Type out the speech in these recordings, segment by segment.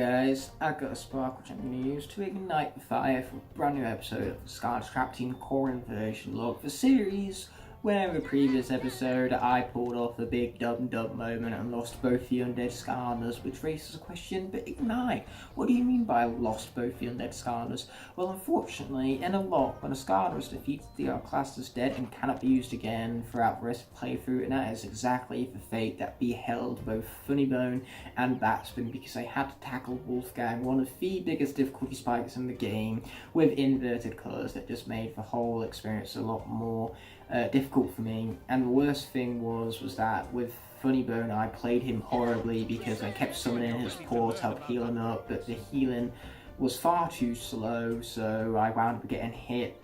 guys, I've got a spark which I'm going to use to ignite the fire for a brand new episode of the Skylanders Trap Team Core Inversion Log for series, where in the previous episode I pulled off a big dub moment and lost both the undead Skylanders, which raises a question, but ignite, what do you mean by lost both the undead Skylanders? Well, unfortunately, in a Locke, when a Skylander is defeated, they are classed as dead and cannot be used again throughout the rest of the playthrough, and that is exactly the fate that beheld both Funnybone and Batsman, because I had to tackle Wolfgang, one of the biggest difficulty spikes in the game, with inverted colours that just made the whole experience a lot more difficult for me. And the worst thing was that with Funnybone I played him horribly because I kept summoning his paw to help heal him up, but the healing was far too slow, so I wound up getting hit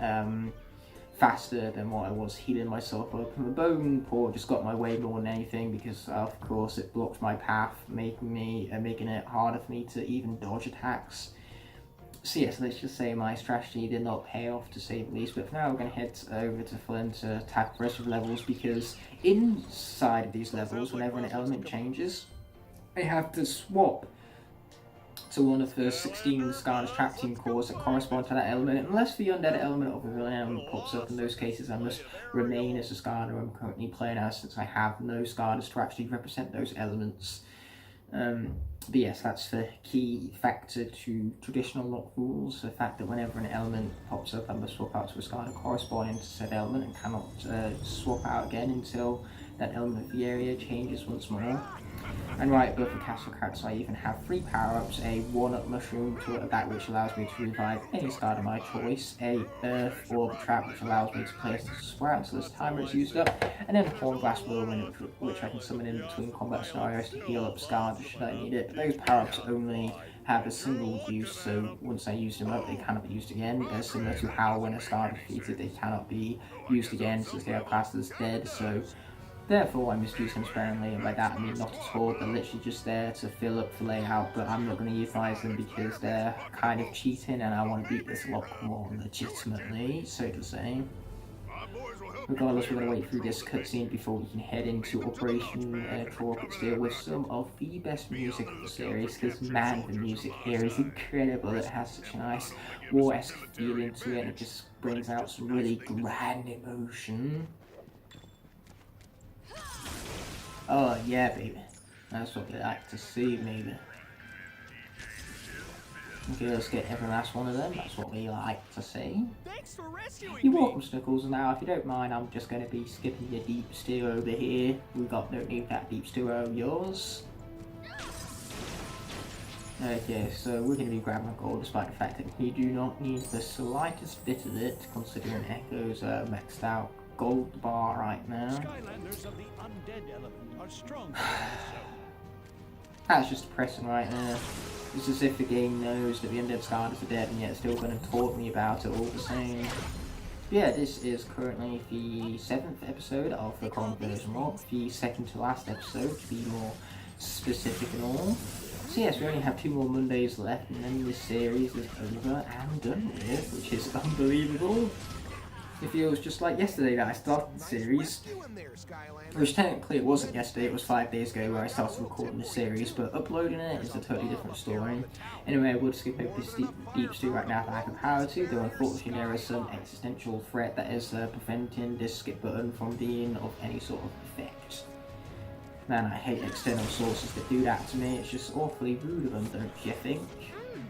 faster than what I was healing myself up, and the bone paw just got my way more than anything because of course it blocked my path, making it harder for me to even dodge attacks. So yes, let's just say my strategy did not pay off, to say the least, but for now we're going to head over to Flynn to attack the rest of the levels, because inside of these levels, whenever an element changes, I have to swap to one of the 16 Skylanders Trap Team cores that correspond to that element, unless the undead element of the villain element pops up. In those cases I must remain as the Skylander I'm currently playing as, since I have no Skylanders to actually represent those elements. But yes, that's the key factor to traditional Locke rules, the fact that whenever an element pops up I must swap out to a Skylander corresponding to said element and cannot swap out again until that element of the area changes once more. And right above the castle characters I even have 3 power-ups, a 1-up mushroom to that which allows me to revive any Skylander of my choice, a earth orb trap which allows me to place the square until this timer is used up, and then a horn glass whirlwind which I can summon in between combat scenarios to heal up Skylanders should I need it. But those power-ups only have a single use, so once I use them up they cannot be used again, similar to how when a Skylander is defeated they cannot be used again since they are classed as dead. So therefore I must use them sparingly, and by that I mean not at all, they're literally just there to fill up the layout, but I'm not going to utilise them because they're kind of cheating and I want to beat this a lot more legitimately, so to say. Regardless, we're going to wait through this cutscene before we can head into Operation Rocket Steel with some of the best music of the series, because man, the music here is incredible. It has such a nice war-esque feeling to it, and it just brings out some really grand emotion. Oh yeah, baby. That's what they like to see, maybe. Okay, let's get every last one of them. That's what we like to see. Thanks for rescuing You're me. welcome, Snuggles. Now, if you don't mind, I'm just going to be skipping your deep stew over here. We don't need that deep stew of yours. Okay, so we're going to be grabbing a gold, despite the fact that we do not need the slightest bit of it, considering Echo's maxed out gold bar right now. Skylanders of the undead element are strong. That's just depressing right now. It's as if the game knows that the undead Skylanders are dead and yet it's still going to taunt me about it all the same. Yeah, this is currently the 7th episode of the Conversion Log, the second to last episode to be more specific and all. So yes, we only have 2 more Mondays left and then this series is over and done with, which is unbelievable. It feels just like yesterday that I started the series, which technically it wasn't yesterday, it was 5 days ago where I started recording the series, but uploading it is a totally different story. Anyway, I would skip over this deep stew right now if I have the power to, though unfortunately there is some existential threat that is preventing this skip button from being of any sort of effect. Man, I hate external sources that do that to me, it's just awfully rude of them, don't you think?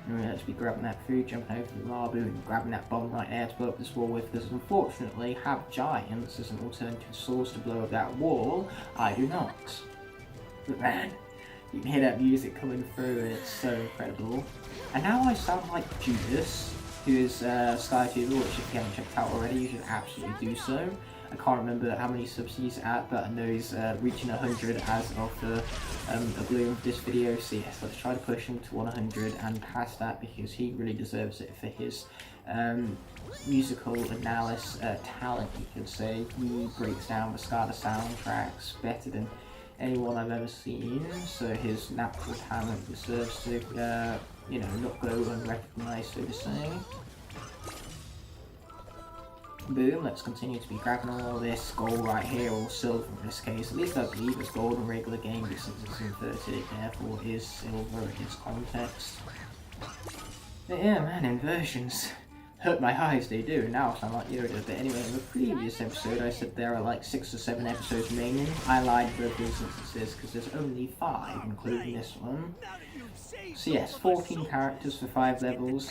Anyway, let's be grabbing that food, jumping over the Mabu and grabbing that bomb right there to blow up this wall with, because unfortunately have giants as an alternative source to blow up that wall. I do not. But man, you can hear that music coming through and it's so incredible. And now I sound like Judas, who is SkyTuber, which if you haven't checked out already you should absolutely do so. I can't remember how many subs he's at, but I know he's reaching 100 as of the upload of this video, so yes, let's try to push him to 100 and past that, because he really deserves it for his musical analysis talent, you could say. He breaks down the Skylanders soundtracks better than anyone I've ever seen, so his natural talent deserves to, you know, not go unrecognised, so to say. Boom, let's continue to be grabbing all this gold right here, or silver in this case. At least I believe it's gold in regular game, but since it's inverted, it therefore is silver in its context. But yeah, man, inversions hurt my eyes, they do. Now I sound like Yoda. But anyway, in the previous episode, I said there are like 6 or 7 episodes remaining. I lied for both instances because there's only 5, including this one. So yes, 14 characters for 5 levels.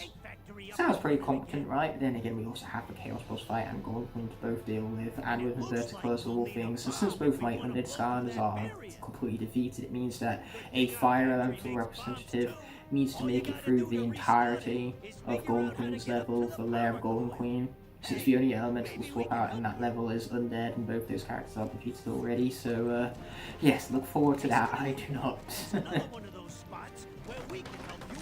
Sounds pretty competent, right? But then again, we also have the Chaos Boss fight and Golden Queen to both deal with, and with inverted close of all things. And since both my undead Skylanders are completely defeated, it means that a fire elemental representative needs to make it through the entirety of Golden Queen's level for Lair of Golden Queen, since the only elemental swap out in that level is undead, and both those characters are defeated already. So, yes, look forward to that. I do not.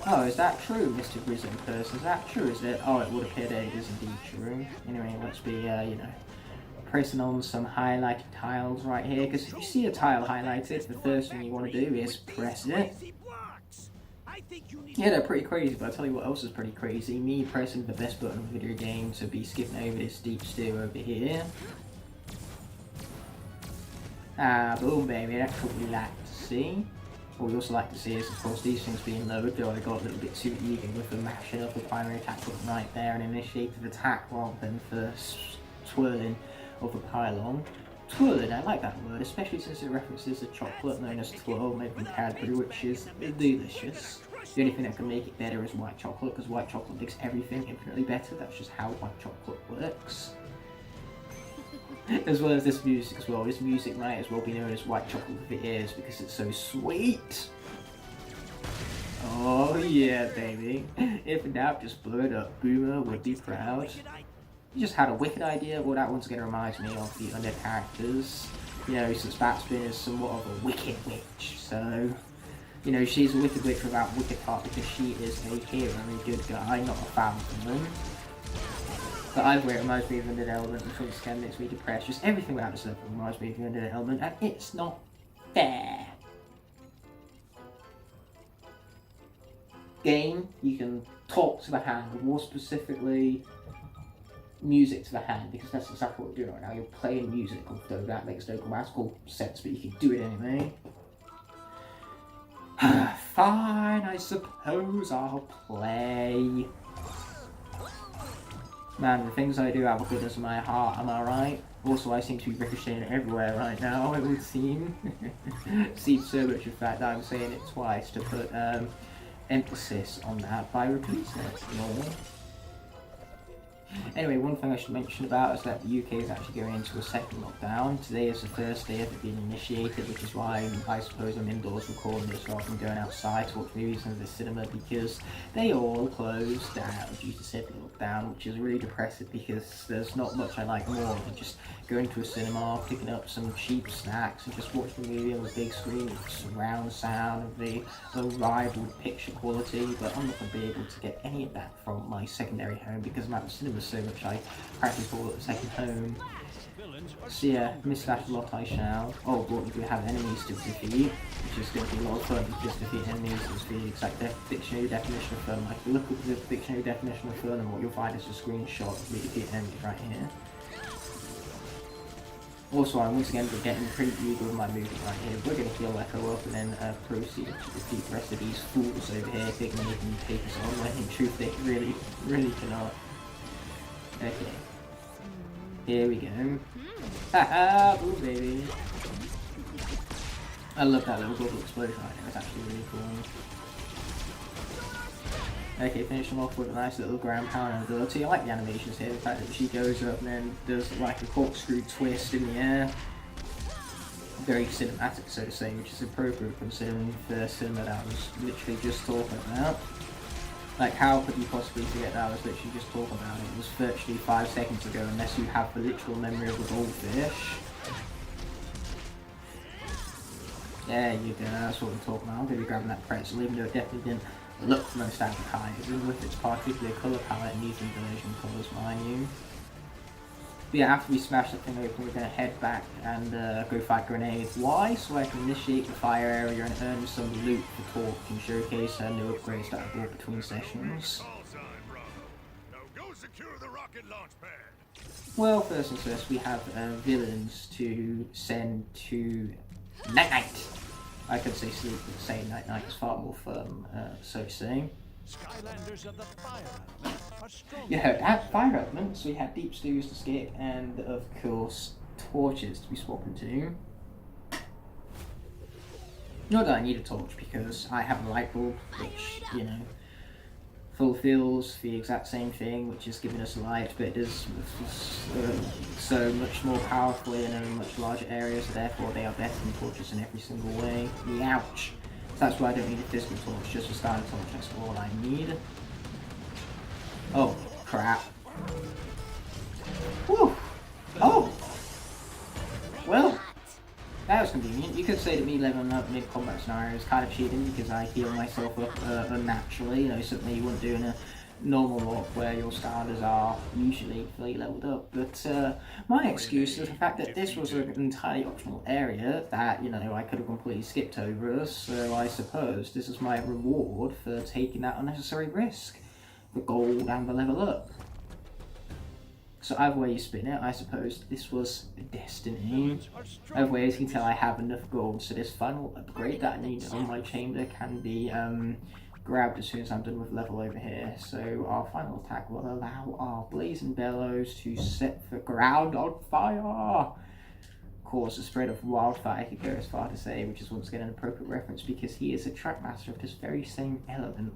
Oh, is that true, Mr. Grizzly Person? Is that true? Is it? Oh, it would appear that it is indeed true. Anyway, let's be, you know, pressing on some highlighted tiles right here, because if you see a tile highlighted, the first thing you want to do is press it. Yeah, they're pretty crazy, but I'll tell you what else is pretty crazy. Me pressing the best button in the video game to be skipping over this deep stew over here. Ah, boom, baby, that's what we like to see. What we also like to see is, of course, these things being lowered, though I got a little bit too eager with the mashing of the primary attack button right there and initiative attack rather than the twirling of the pylon. Twirling, I like that word, especially since it references a chocolate known as twirl made from Cadbury, which is delicious. The only thing that can make it better is white chocolate, because white chocolate makes everything infinitely better. That's just how white chocolate works. As well as this music as well. This music might as well be known as white chocolate with the ears because it's so sweet. Oh yeah, baby. If in doubt, just blow it up. Boomer would be proud. You just had a wicked idea. Well, that one's going to remind me of the undead characters. You know, since Batspin is somewhat of a wicked witch, so... You know, she's a wicked witch without wicked part because she is a hero, a good guy, not a fan of them. But either way, it reminds me of the undead element, and Twin Scan makes me depressed. Just everything about this level reminds me of the undead element, and it's not fair. Game, you can talk to the hand, more specifically, music to the hand, because that's exactly what you're doing right now. You're playing music, although that makes no grammatical sense, but you can do it anyway. Fine, I suppose I'll play. Man, the things I do have a goodness in my heart, am I right? Also, I seem to be ricocheting everywhere right now, it would seem. See so much of fact that I'm saying it twice to put emphasis on that by repeating it. No. Anyway, one thing I should mention about is that the UK is actually going into a second lockdown. Today is the first day of it being initiated, which is why I suppose I'm indoors recording this rather than going outside to watch movies in the cinema, because they all closed down due to second lockdown, which is really depressing because there's not much I like more than just going to a cinema, picking up some cheap snacks and just watching the movie on the big screen with surround sound and the unrivaled picture quality, but I'm not going to be able to get any of that from my secondary home because I'm at the cinema so much I practically call it a second home. So yeah, miss that a lot I shall. Oh, but we do have enemies to defeat, which is going to be a lot of fun because defeating enemies is the exact dictionary definition of fun. Like, look at the dictionary definition of fun and what you'll find is a screenshot of me defeating enemies right here. Also, I'm once again getting pretty eager with my movement right here. We're going to heal Echo up and then proceed to defeat the rest of these fools over here, thinking they can take us on, when in truth they really cannot. Okay. Here we go. Haha, ooh baby. I love that little global explosion right there, it's actually really cool. Okay, finish them off with a nice little ground pound ability. I like the animations here, the fact that she goes up and then does like a corkscrew twist in the air. Very cinematic, so to say, which is appropriate considering the cinema that I was literally just talking about. Like, how could you possibly forget that I was literally just talking about it? It was virtually 5 seconds ago, unless you have the literal memory of a goldfish. There you go, that's what we're talking about. I'm going to be grabbing that pretzel, even though it definitely didn't look the most advertising, with its particular colour palette and these inversion colours, mind you. But yeah, after we smash that thing open, we're going to head back and go fight grenades. Why? So I can initiate the fire area and earn some loot for Talk and showcase new upgrades that I bought between sessions. Now go secure the rocket launch pad. Well, first and first, we have villains to send to Night Night. I could say sleep, but saying Night Night is far more fun, so to say. Skylanders of the fire element are strong. You heard that, fire elements. We had deep stews to skip, and of course, torches to be swapped into. Not that I need a torch because I have a light bulb, which, you know, fulfills the exact same thing, which is giving us light, but it is so much more powerfully and in a much larger area, so therefore they are better than torches in every single way. Ouch! So that's why I don't need a physical torch, just a Skylar torch, that's all I need. Oh, crap. Whew! Oh! Well, that was convenient. You could say that me leveling up mid-combat scenario is kind of cheating because I heal myself up unnaturally. You know, certainly you wouldn't do in a normal walk where your Skylanders are usually fully leveled up. But my excuse is the fact that this was an entirely optional area that, you know, I could have completely skipped over. So I suppose this is my reward for taking that unnecessary risk. The gold and the level up. So either way you spin it, I suppose this was destiny. Either way, as you can tell, I have enough gold, so this final upgrade that I need on my chamber can be grabbed as soon as I'm done with level over here. So our final attack will allow our blazing bellows to set the ground on fire. Cause the spread of wildfire, I could go as far to say, which is once again an appropriate reference because he is a trackmaster of this very same element.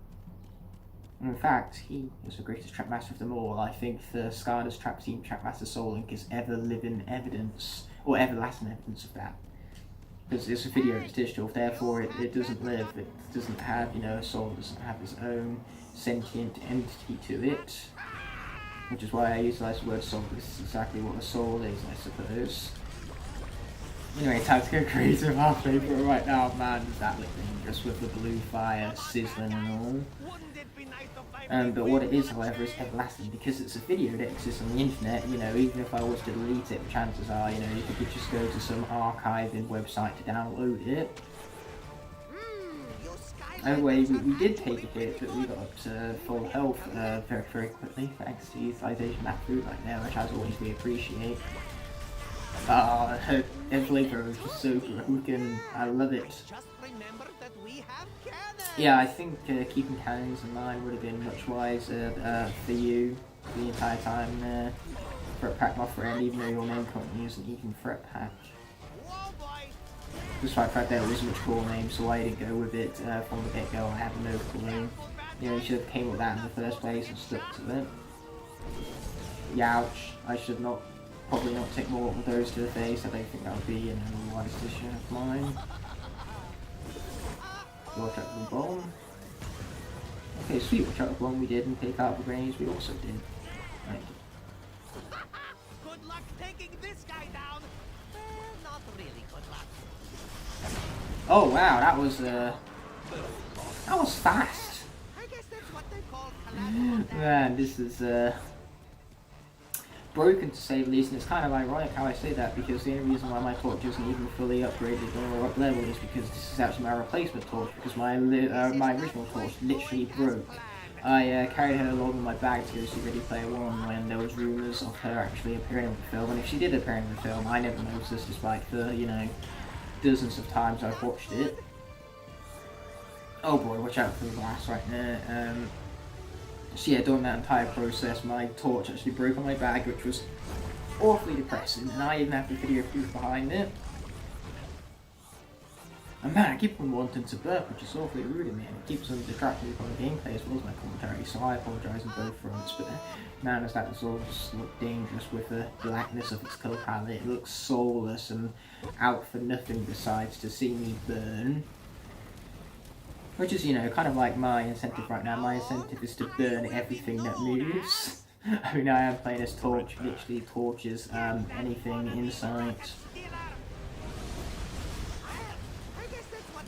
In fact, he is the greatest trackmaster of them all. I think the Skylanders Trap Team Trackmaster Soul Link is ever-living evidence, or everlasting evidence of that. Because it's a video, it's digital, therefore it doesn't live, it doesn't have, you know, a soul, it doesn't have its own sentient entity to it. Which is why I utilise the word soul, this is exactly what a soul is, I suppose. Anyway, time to go crazy with our favourite right now, man, does that look dangerous with the blue fire sizzling and all. But what it is, however, is everlasting because it's a video that exists on the internet. You know, even if I was to delete it, chances are, you know, you could just go to some archiving website to download it. Anyway, we did take a hit, but we got up to full health very, very quickly thanks to utilisation of that food right there, which as always we appreciate. Her flavor is just so broken. I love it. Yeah, I think keeping cannons in mind would have been much wiser for you the entire time. Threat Pack, my friend, even though your name currently isn't even Threat Pack. Despite the fact that it was a much cool name, so I didn't go with it from the get-go. I had no clue. You know, you should have came with that in the first place and stuck to it. Youch. I should not. Probably not take more of those to the face. I don't think that would be a wise decision of mine. Watch out for the bomb. Okay, sweet, watch out for the bomb we did, and take out the grenades we also did. Right. Good luck taking this guy down. Not really good luck. Oh wow, that was fast. I guess that's what they call collateral. Man, this is broken to say the least, and it's kind of ironic how I say that because the only reason why my torch isn't even fully upgraded or up leveled is because this is actually my replacement torch because my original torch literally broke. I carried her along in my bag to go see Ready Player One when there was rumours of her actually appearing in the film, and if she did appear in the film, I never noticed this despite the, you know, dozens of times I've watched it. Oh boy, watch out for the glass right there. So yeah, during that entire process, my torch actually broke on my bag, which was awfully depressing, and I even have the video proof behind it. And man, I keep on wanting to burp, which is awfully rude of me, and it keeps on distracting me from the gameplay as well as my commentary, so I apologise on both fronts, but man, does that all just look dangerous with the blackness of its colour palette. It looks soulless and out for nothing besides to see me burn. Which is, you know, kind of like my incentive right now. My incentive is to burn everything that moves. I mean, I am playing as torch, literally torches anything in sight.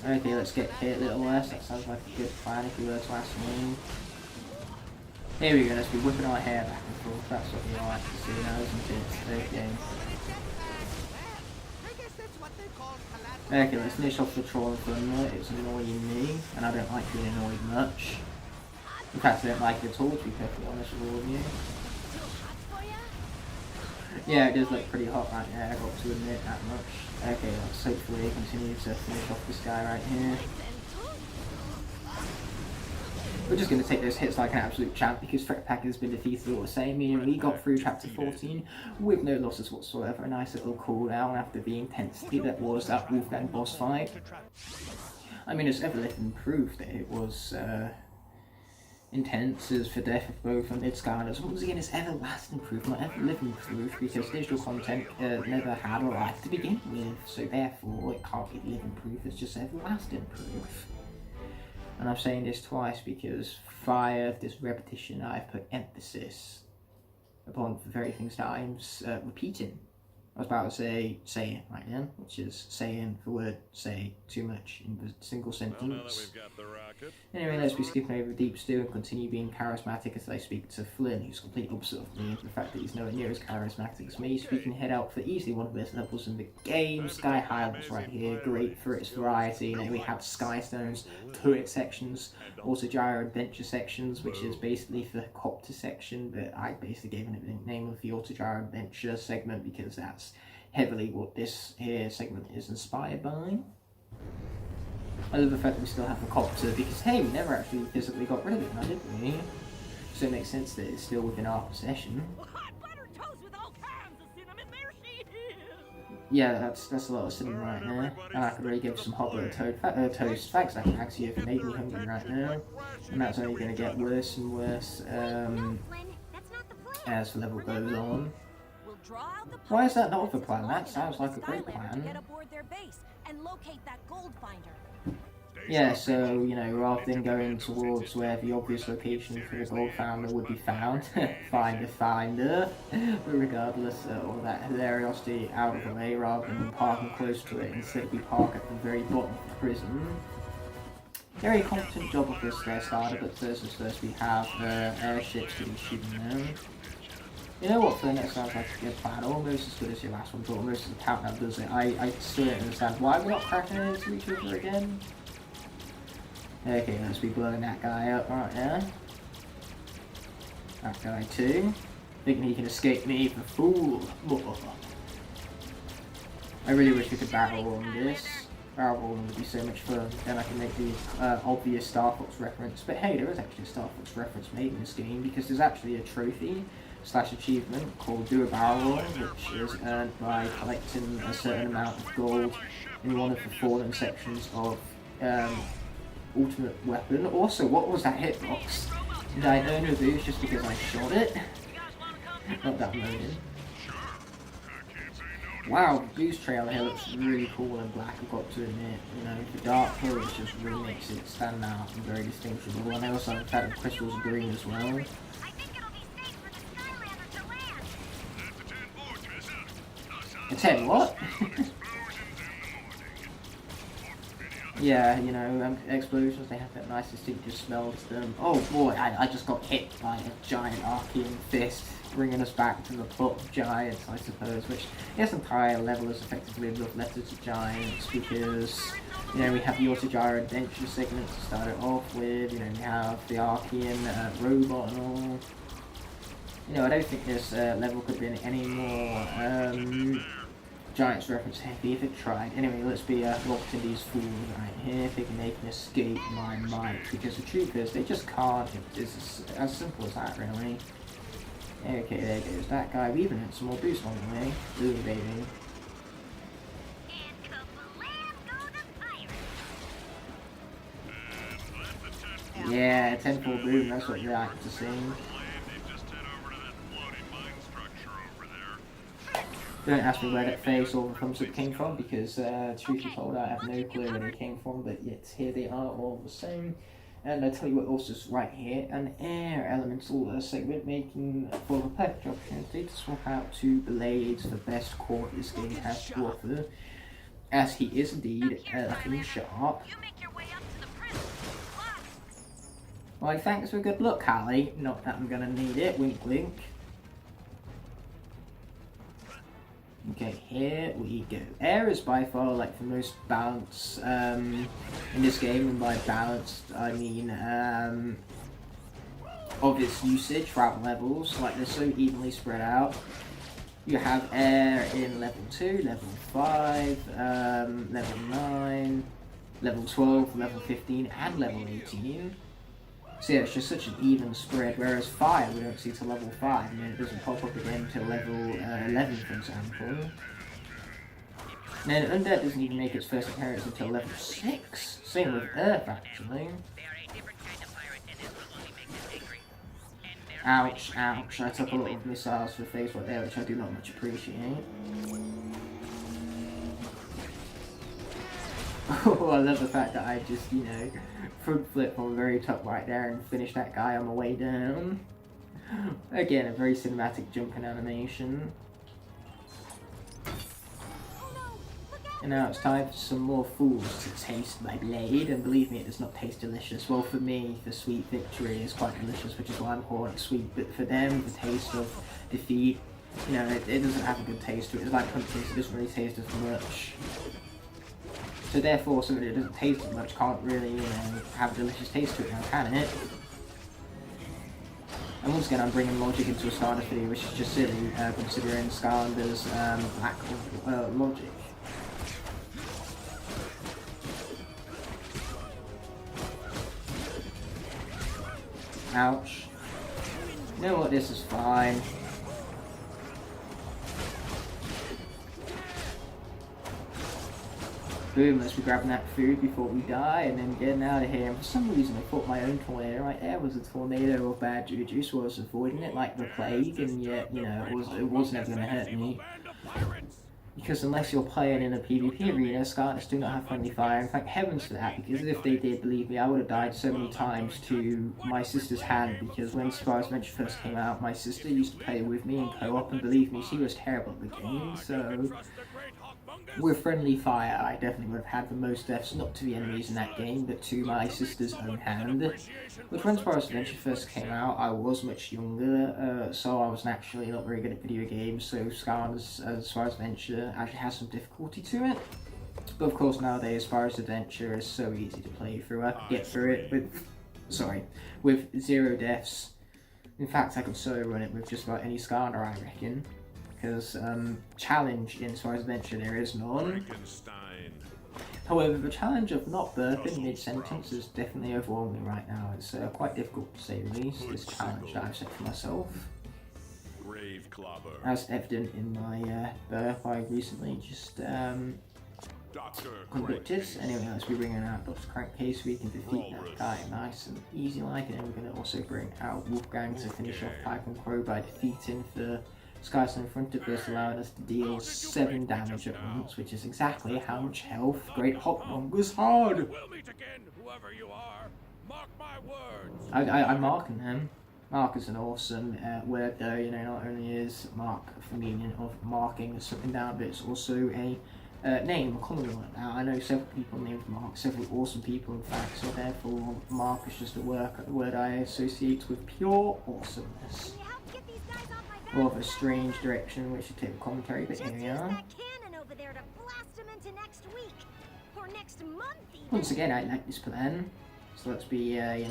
Okay, let's get hit a little less. That sounds like a good plan if you were to ask me. Here we go, let's be whipping our hair back and forth. That's what we like to see now, isn't it? Okay. Okay, let's finish off the troll and thunder. It's annoying me, and I don't like being annoyed much. In fact, I don't like it at all, to be perfectly honest with all of you. Yeah, it does look pretty hot right there, I've got to admit that much. Okay, let's hopefully continue to finish off this guy right here. We're just going to take those hits like an absolute champ because Threat Pack has been defeated all the same. And we got through chapter 14 with no losses whatsoever. A nice little cooldown after the intensity that was that Wolfgang boss fight. I mean, it's ever living proof that it was intense as for death of both and Skylanders. Once again, it's everlasting proof, not ever living proof, because digital content never had a life to begin with. So therefore, it can't be living proof. It's just everlasting proof. And I'm saying this twice because via this repetition I've put emphasis upon the very things that I'm repeating. I was about to say saying right now, which is saying the word say too much in the single sentence. Well, now that we've got the rocket. Anyway, let's be skipping over Deep Stew and continue being charismatic as I speak to Flynn, who's complete opposite of me. The fact that he's nowhere near as charismatic as me, speaking head out for easily one of the best levels in the game. Sky Highlands right here, great for its variety. You know, we have Skystones, turret sections, also gyro adventure sections, which is basically the copter section, but I basically gave it the name of the auto gyro adventure segment because that's heavily what this here segment is inspired by. I love the fact that we still have the copter because, hey, we never actually physically got rid of it now, did we? So it makes sense that it's still within our possession. Yeah, that's a lot of cinnamon right now. And I could really give some hot butter toast. Thanks, actually, if it made me hungry right now. And that's only going to get worse and worse as the level goes on. Why is that not the plan? That sounds like a great plan. Yeah, so, you know, rather than going towards where the obvious location for the gold founder would be found, finder, but regardless of all that hilariosity out of the way, rather than parking close to it, instead we park at the very bottom of the prison. Very competent job of this there, starter, but first as first we have airships to be shooting them. You know what, Flynn, that sounds like a good plan, almost as good as your last one, but almost as a countdown does it. I still don't understand why we're not cracking into each other again. Okay, let's be blowing that guy up right now. That guy too. Thinking he can escape me, the fool. I really wish we could barrel roll on this. Barrel rolling would be so much fun. Then I can make the obvious Star Fox reference. But hey, there is actually a Star Fox reference made in this game because there's actually a trophy / achievement called Do a Barrel Roll, which is earned by collecting a certain amount of gold in one of the fallen sections of Ultimate Weapon. Also, what was that hitbox? Did I earn a boost just because I shot it? Not that moment. Wow, the boost trail here looks really cool in black, I've got to admit. You know, the dark colors just really makes it stand out and very distinguishable. And I also have the fact that crystals are green as well. A 10 what? Yeah, you know, explosions, they have that nice distinctive smell to them. Oh boy, I just got hit by a giant Archean fist, bringing us back to the plot of giants, I suppose, which this entire level is effectively a love letter to giants, because, you know, we have the Auto Gyro Adventure segment to start it off with, you know, we have the Archean robot and all. You know, I don't think this level could have been any more Giants reference heavy if it tried. Anyway, let's be locked in these fools right here, thinking they can escape my might, because the truth is, they just can't. It's as simple as that, really. Okay, there goes that guy. We even had some more boost on the way. Ooh, baby. Yeah, 10-4 boom, that's what you're like to see. Don't ask me where that face or the thumbs up came from, because truth be told, I have no clue where they came from, but yet here they are all the same. And I tell you what else is right here, an air elemental segment, making for the perfect opportunity to swap out two blades, the best core this game has to offer, as he is indeed earthen sharp. Why, thanks for good luck, Hallie. Not that I'm gonna need it, wink wink. Okay, here we go. Air is by far like the most balanced in this game, and by balanced I mean of its usage throughout levels. Like, they're so evenly spread out. You have air in level 2, level 5, level 9, level 12, level 15, and level 18. So yeah, it's just such an even spread, whereas fire we don't see till level 5, and then it doesn't pop up again until level 11, for example. And then undead doesn't even make its first appearance until level 6. Same with earth, actually. Ouch, ouch. I took a lot of missiles to the face right there, which I do not much appreciate. Oh, I love the fact that I just, you know, front flip from the very top right there and finish that guy on the way down. Again, a very cinematic jumping animation. And now it's time for some more fools to taste my blade, and believe me, it does not taste delicious. Well, for me, the sweet victory is quite delicious, which is why I'm calling it sweet, but for them, the taste of defeat, you know, it doesn't have a good taste to it. It's like punches, it doesn't really taste as much. So therefore, something that doesn't taste as much can't really, you know, have a delicious taste to it now, can it? And once again, I'm bringing logic into a Skylanders video, which is just silly, considering Skylanders' lack of logic. Ouch. You know what, this is fine. Boom, let's be grabbing that food before we die and then getting out of here. And for some reason I thought my own tornado right there was a tornado of bad juju, so I was avoiding it like the plague, and yet, you know, it was never going to hurt me. Because unless you're playing in a PvP arena, Skylanders do not have friendly fire, and thank heavens for that, because if they did, believe me, I would have died so many times to my sister's hand, because when Skylanders Adventure first came out, my sister used to play with me in co-op, and believe me, she was terrible at the game, so with friendly fire, I definitely would have had the most deaths, not to the enemies in that game, but to my sister's own hand. But when Skylanders Adventure first came out, I was much younger, so I was naturally not very good at video games, so Skylanders Adventure actually has some difficulty to it. But of course nowadays Skylanders Adventure is so easy to play through. I could get through it with 0 deaths. In fact, I could solo run it with just about any Skylander, I reckon. Because challenge in Skylanders Adventure there is none. However, the challenge of not burping mid-sentence is definitely overwhelming right now. It's quite difficult to say the least, this challenge that I've set for myself. As evident in my burp I recently just conducted. Anyway, let's be bringing out Dr. Crankcase so we can defeat that guy nice and easy like, and then we're going to also bring out Wolfgang to finish off Pipe and Crow by defeating the Skylanders in front of us, allowing us to deal 7 damage at once, which is exactly how much health Great Hawkmongous had. We'll meet again, whoever you are. Mark my words. I'm marking him. Mark is an awesome word though, you know, not only is mark the meaning of marking something down, but it's also a name, a common one. Now, I know several people named Mark, several awesome people in fact, so therefore Mark is just a word I associate with pure awesomeness. Or of a strange direction which should take a commentary, but here we are. Once again, I like this plan, so let's be, you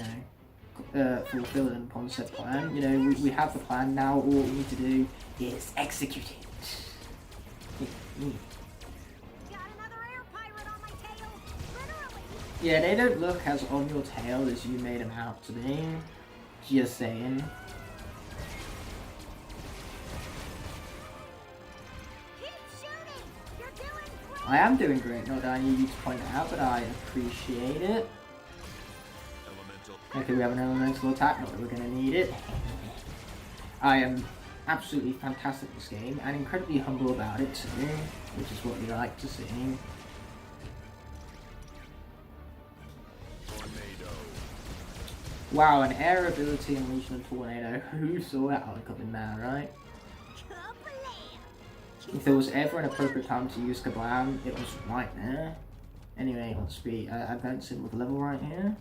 know, fulfilling upon said plan. You know, we have the plan now, all we need to do is execute it. Yeah, they don't look as on your tail as you made them out to be. Just saying. I am doing great, not that I need you to point it out, but I appreciate it. Okay, we have an elemental attack, not that we're going to need it. I am absolutely fantastic at this game, and incredibly humble about it too, which is what we like to see. Wow, an air ability unleashing a tornado. Who saw that one coming now, right? If there was ever an appropriate time to use Kablam, it was right there. Anyway, let's be advancing with level right here.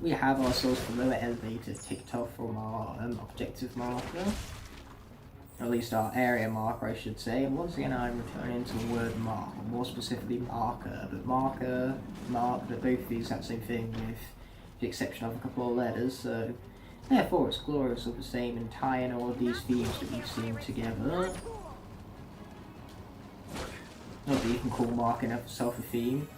We have ourselves the lower elevator ticked off from our objective marker. Or at least our area marker, I should say. And once again, I'm returning to the word mark, or more specifically marker. But marker, mark, they're both the exact same thing with the exception of a couple of letters. So Therefore, it's glorious of the same and tie in all of these themes that we've seen together. Not that you can call marking itself a theme.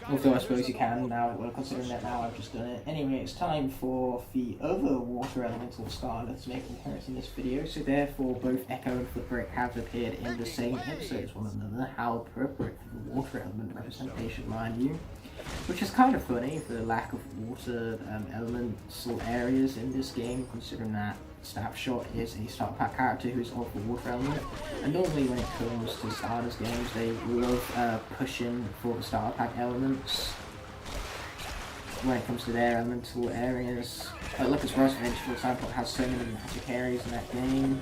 Although I suppose you can now, well, considering that now I've just done it. Anyway, it's time for the other water elemental Skylanders to make an appearance in this video, so therefore both Echo and Flipwreck have appeared in the same episode as one another. How appropriate for the water element representation, mind you. Which is kind of funny, for the lack of water elemental areas in this game, considering that Snapshot is a starter pack character who's of the water element. And normally when it comes to Stardust games, they love pushing for the starter pack elements when it comes to their elemental areas. Look at Rosevenge, for example, it has so many magic areas in that game.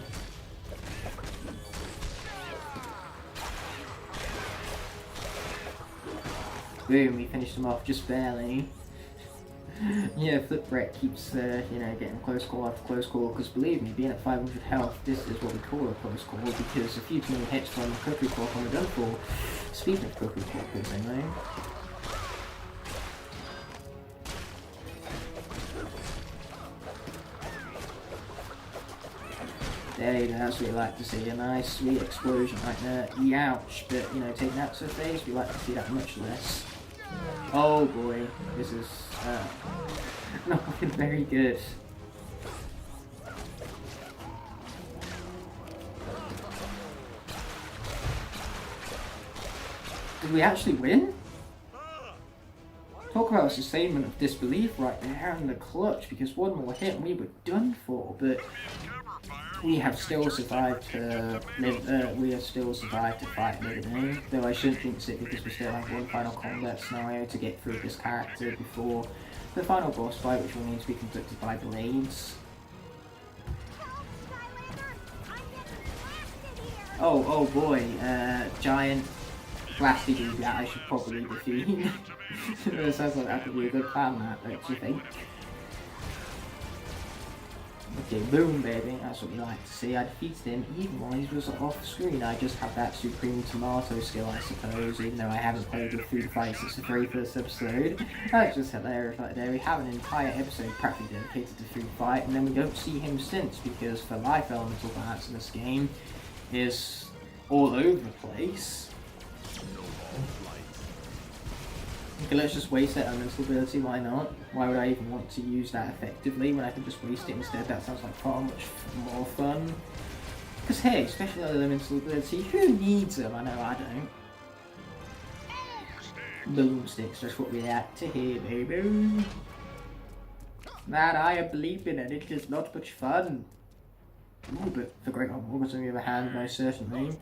Boom, we finished them off just barely. Yeah, Flipwreck keeps, you know, getting close call after close call, because believe me, being at 500 health, this is what we call a close call, because a few too many hits from the cookie clock on the done for. Speaking of cookie clockers, anyway. There you go, that's what we like to see, a nice sweet explosion right there. Youch, but you know, taking that to the face, we like to see that much less. Oh boy, this is not looking very good. Did we actually win? Talk about a sustainment of disbelief right there in the clutch, because one more hit and we were done for, but we have still survived to live, we have still survived to fight Mega, though I shouldn't jinx it because we still have one final combat scenario to get through this character before the final boss fight, which will need to be conducted by Blades. Oh boy, giant blasty dude that I should probably defeat. It sounds like that could be a good plan, that, don't you think? Okay, boom baby, that's what we like to see. I defeated him even while he was off screen. I just have that supreme tomato skill, I suppose, even though I haven't played with Food Fight since the very first episode. That's just hilarious right there. We have an entire episode practically dedicated to Food Fight, and then we don't see him since, because the life elemental balance in this game is all over the place. Okay, let's just waste that elemental ability, why not? Why would I even want to use that effectively when I can just waste it instead? That sounds like far much more fun. Because hey, special elemental ability, who needs them? I know I don't. Boom sticks, that's what we like to hear, baby. That I am bleeping and it is not much fun. Ooh, but the Great Hawkmongous on the other hand, most certainly.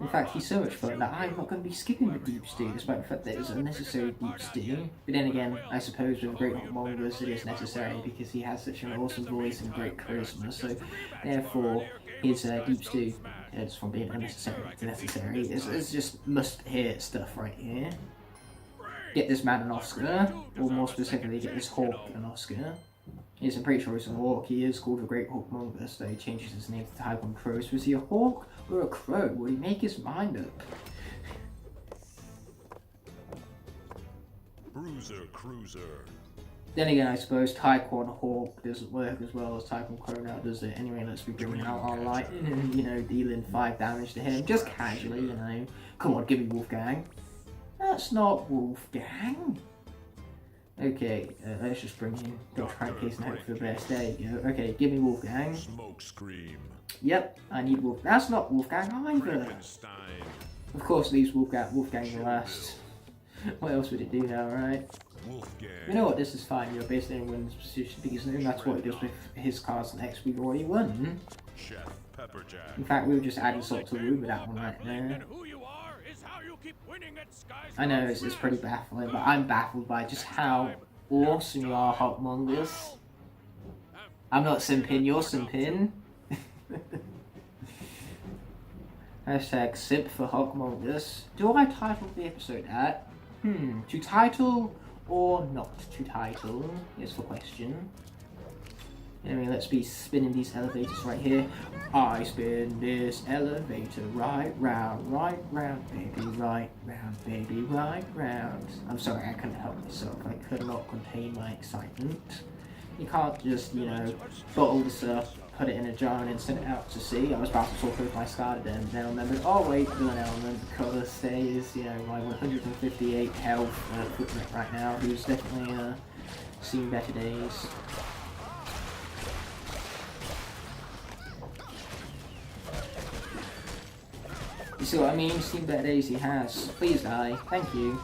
In fact, he's so much fun that I'm not going to be skipping the deep stew, despite the fact that it's a necessary deep stew. But then again, I suppose with the Great Hawkmongous it is necessary because he has such an awesome voice and great charisma, so therefore his deep stew, it's from being unnecessary to necessary, it's just must-hear stuff right here. Get this man an Oscar, or more specifically, get this Hawk an Oscar. Yes, I'm pretty sure he's a hawk. He is called the Great Hawkmongous, though he changes his name to type on crow. So is he a hawk or a crow? Will he make his mind up? Bruiser Cruiser. Then again, I suppose Taekwon Hawk doesn't work as well as Taekwon Crow now, does it? Anyway, let's be bringing out our lightning and, you know, dealing 5 damage to him. Just casually, you know. Come on, give me Wolfgang. That's not Wolfgang. Okay, let's just bring in Dr. Crankcase and hope for the best. There you go. Okay, give me Wolfgang. Smoke Scream. Yep, I need Wolfgang. That's not Wolfgang either. Of course, leaves Wolfgang last. What else would it do now, right? Wolfgang. You know what, this is fine. You're basically in win's position because no matter what he does with his cards next, we've already won. Chef Pepperjack. In fact, we were just adding salt to the wound with that one right there. I know, it's pretty baffling, but I'm baffled by just how awesome you are, Hawkmongous. I'm not simping, you're simping. Hashtag simp for Hawkmongous. Do I title the episode that? To title or not to title is the question. Anyway, let's be spinning these elevators right here. I spin this elevator right round, baby, right round, baby, right round. I'm sorry, I couldn't help myself. I could not contain my excitement. You can't just, you know, bottle this up, put it in a jar and then send it out to sea. I was about to talk with my starter and then remembered, oh wait, villain element, the colour stays, you know, my 158 health footprint right now, who's definitely seen better days. You see what I mean? Seen better days he has. Please die. Thank you.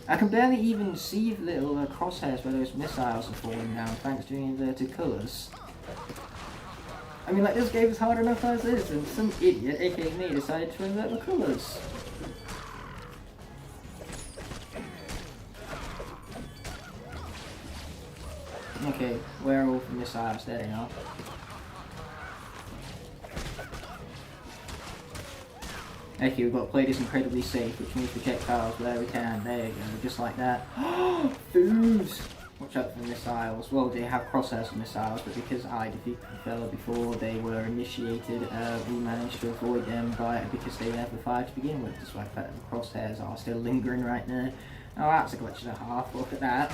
I can barely even see the little crosshairs where those missiles are falling down thanks to the inverted colours. I mean, like, this game is hard enough as is, and some idiot, aka me, decided to invert the colours. Okay, where are all the missiles? There they are. Okay, we've got to play this incredibly safe, which means projectiles where we can. There you go, just like that. Food! Watch out for the missiles. Well, they have crosshairs for missiles, but because I defeated the fella before they were initiated, we managed to avoid them because they never fired to begin with, despite the fact that the crosshairs are still lingering right now. Oh, that's a glitch and a half, look at that.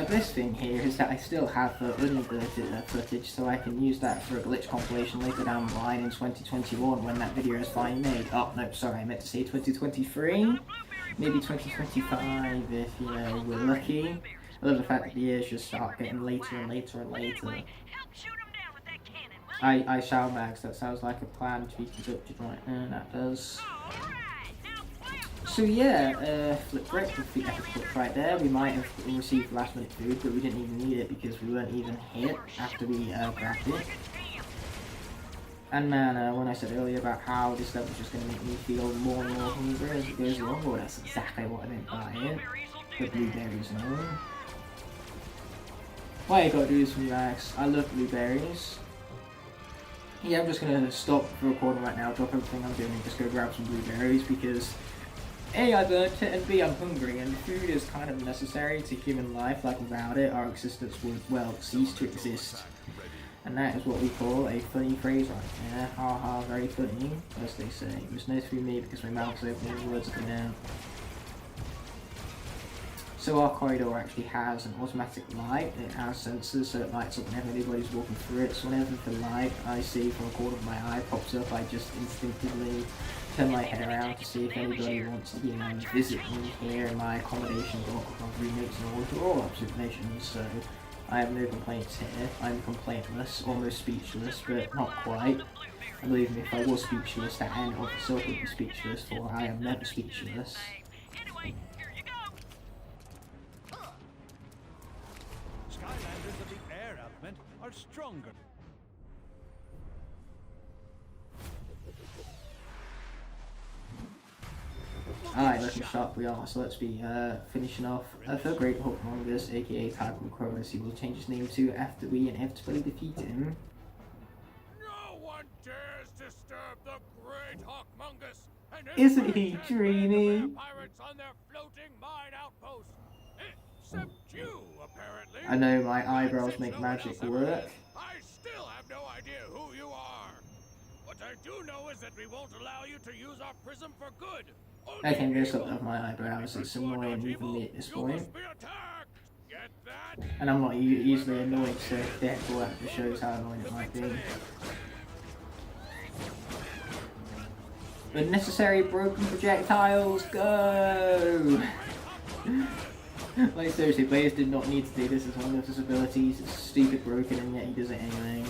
This thing here is that I still have the uninverted footage, so I can use that for a glitch compilation later down the line in 2021 when that video is finally made. Oh, no, sorry, I meant to say 2023? Maybe 2025 if, you know, we're lucky. I love the fact that the years just start getting later and later and later. I shall, Max, that sounds like a plan to be conducted right now, that does. So yeah, flip brick with the epic flip right there. We might have received last minute food, but we didn't even need it because we weren't even hit after we grabbed it. And man, when I said earlier about how this level is just going to make me feel more and more hungry as it goes along, well that's exactly what I meant by it. The blueberries and all. Why you gotta do this for me, Max? I love blueberries. Yeah, I'm just gonna stop the recording right now, drop everything I'm doing and just go grab some blueberries because A, I burnt it, and B, I'm hungry, and food is kind of necessary to human life. Like without it, our existence would, well, cease to exist. And that is what we call a funny phrase right there. Ha ha, very funny, as they say. It was no through me because my mouth's open and the words are coming out. So our corridor actually has an automatic light. It has sensors, so it lights up whenever anybody's walking through it. So whenever the light I see from a corner of my eye pops up, I just instinctively turn my head around to see if anybody wants to, you know, visit me here in my accommodation block with my roommates and all to all observations. So I have no complaints here. I'm complaintless, almost speechless, but not quite. And believe me, if I was speechless, that end of itself would be speechless, for I am never speechless. Skylanders of the air element are stronger. Alright, let's sharp we are, so let's be finishing off the great Hawkmongous, aka Tycoon Cronus. He will change his name to after we inevitably defeat him. No one dares disturb the great Hawkmongous. Isn't he dreamy? Pirates on their floating mine outpost. Except you, apparently. I know my eyebrows make magic work. I still have no idea who you are. What I do know is that we won't allow you to use our prism for good. I can go stop with my eyebrows, it's annoying even me at this point. Get that? And I'm not easily annoyed, so therefore that just shows how annoying it might be. Unnecessary broken projectiles, go! Like seriously, players did not need to do this as one of his abilities. It's stupid broken and yet he does it anyway.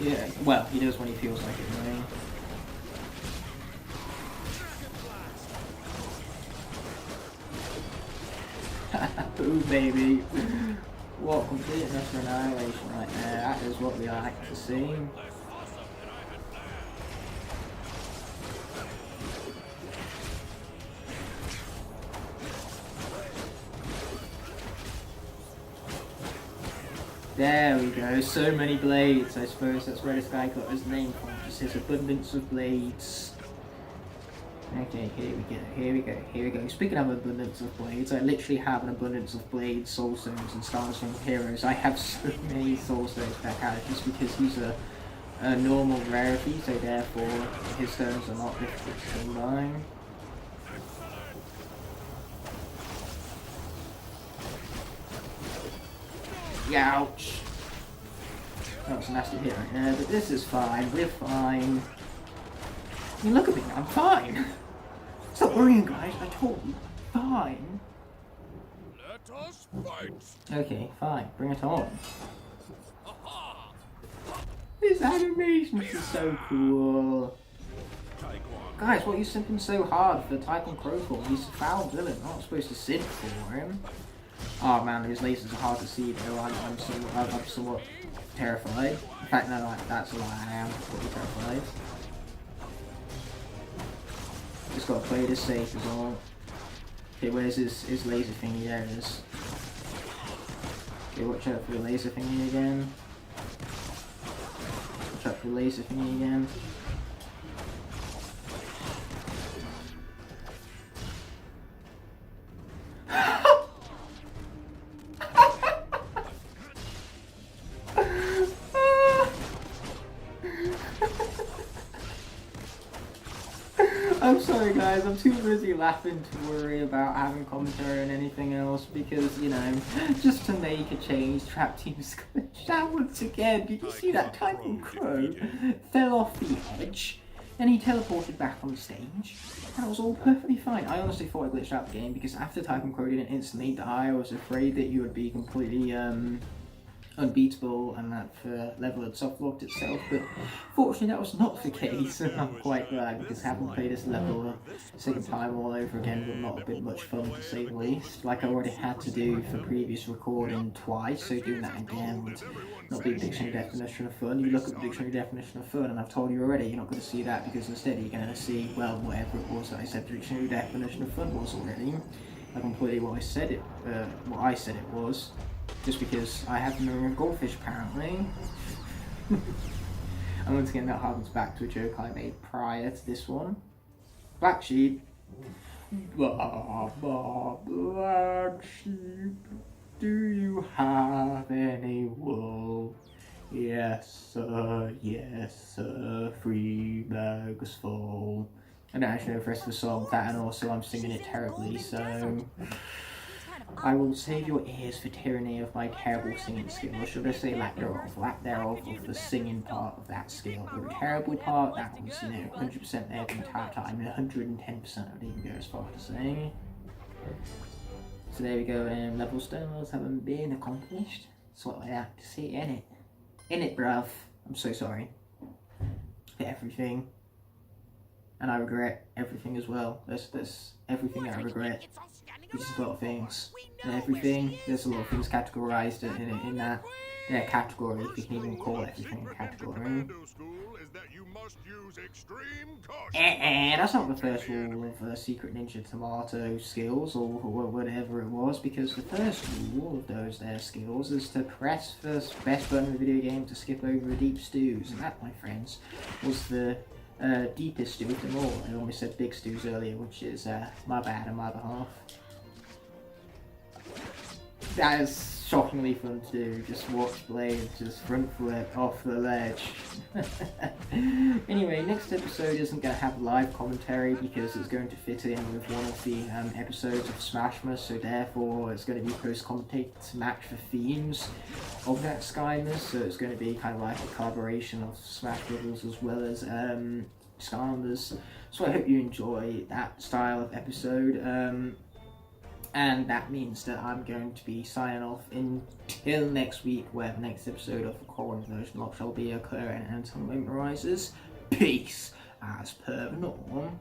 Yeah, well, he does when he feels like it anyway. Ooh baby. What complete and utter annihilation right there. That is what we like to see. There we go, so many blades. I suppose that's where this guy got his name from. Just his abundance of blades. Okay, here we go. Speaking of abundance of blades, I literally have an abundance of blades, soul stones, and stars from heroes. I have so many soul stones per character just because he's a normal rarity, so therefore his stones are not difficult to combine. Ouch. That was a nasty hit right there, but this is fine. We're fine. I mean, look at me. I'm fine. Stop worrying, guys. I told you. Fine. Let us fight. Okay, fine. Bring it on. This animation is so cool. Guys, what are you simping so hard for Tycoon Crow for? He's a foul villain. I'm not supposed to simp for him. Oh man, his lasers are hard to see though. I'm somewhat terrified. In fact, no, that's a lie. I am pretty terrified. Just gotta play this safe as well. Okay, where's his laser thingy? There it is. Okay, watch out for the laser thingy again. Watch out for the laser thingy again. I'm sorry guys, I'm too busy laughing to worry about having commentary and anything else because, you know, just to make a change, Trap Team's glitched out once again. Did you see that Tycoon Crow fell off the edge and he teleported back on stage? And it was all perfectly fine. I honestly thought I glitched out the game because after Tycoon Crow didn't instantly die, I was afraid that you would be completely unbeatable and that the level had soft locked itself, but fortunately that was not the case, and I'm quite glad because having played this level a second time all over again would not have been much fun to say the least. Like I already had to do for previous recording twice, so doing that again would not be the dictionary definition of fun. You look at the dictionary definition of fun and I've told you already you're not going to see that because instead you're going to see, well, whatever it was that I said the dictionary definition of fun was already. Like completely what I said it was. Just because I have no room goldfish apparently. And once again that harkens back to a joke I made prior to this one. Black sheep. Bah, bah, black sheep. Do you have any wool? Yes sir, 3 bags full. I don't actually know the rest of the song, that and also I'm singing it terribly, so I will save your ears for tyranny of my terrible singing skill, or should I say lack thereof of the singing part of that skill. The terrible part, that was, you know, 100% there the entire time, 110% I would even go as far to say. So there we go, level stars haven't been accomplished. That's what I like to see, innit? Innit, bruv. I'm so sorry for everything. And I regret everything as well. There's everything I regret. Which is a lot of things. And everything, there's a lot of things categorized in that category, if you can even call everything a category. That's not the first rule of Secret Ninja Tomato skills, or whatever it was, because the first rule of those there skills is to press the best button in the video game to skip over the deep stews, and that, my friends, was the deepest stew of them all. I almost said big stews earlier, which is my bad on my behalf. That is shockingly fun to do, just watch Blade just front flip off the ledge. Anyway, next episode isn't going to have live commentary because it's going to fit in with one of the episodes of Smashmas, so therefore it's going to be post-commentated to match the themes of that Skylanders, so it's going to be kind of like a collaboration of Smash Brothers as well as Skylanders. So I hope you enjoy that style of episode. And that means that I'm going to be signing off until next week, where the next episode of the core inversion Locke shall be occurring, and until the moment arises, peace, as per the norm.